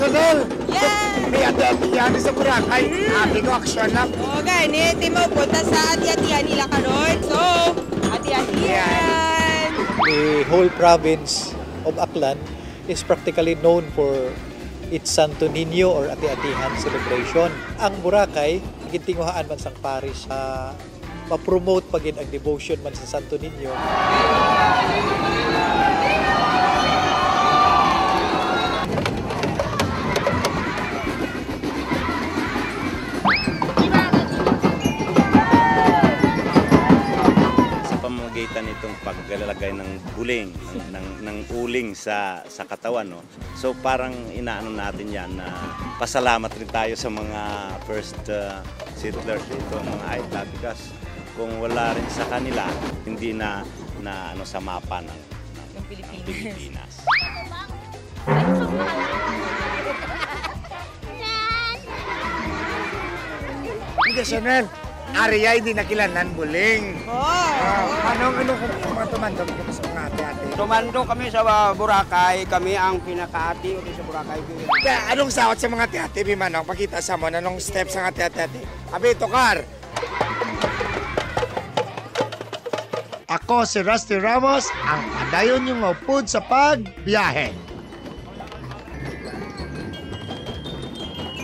Sonel! Yan! May ati-atihan sa Boracay. Ate ko, aksyon lang. O, gani, mo punta sa ati-atihan nila karon. So, ati-atihan! The whole province of Aklan is practically known for its Santo Niño or Ati-Atihan celebration. Ang Boracay, gintinguhaan man sang parish, ma-promote pagin ang devotion man sa Santo Niño. Itong paglalagay ng buling, ng uling sa katawan, no? So parang inaano natin yan na pasalamat rin tayo sa mga first settlers dito, mga Aita, because kung wala rin sa kanila, hindi na ano sa mapa ng Pilipinas. Hindi, Sonel. Ariya, hindi nakilanan buling. Anong kung mga tumandong ko sa mga ate-ate? Tumando kami sa Boracay, kami ang pinakaati sa Boracay. Kaya anong sawat sa mga ate-ate, Bimanong? Pakita sa mo, anong steps sa mga ate-ate? Abi, Tokar! Ako si Rusty Ramos, ang padayon yung upod sa pagbiyahe.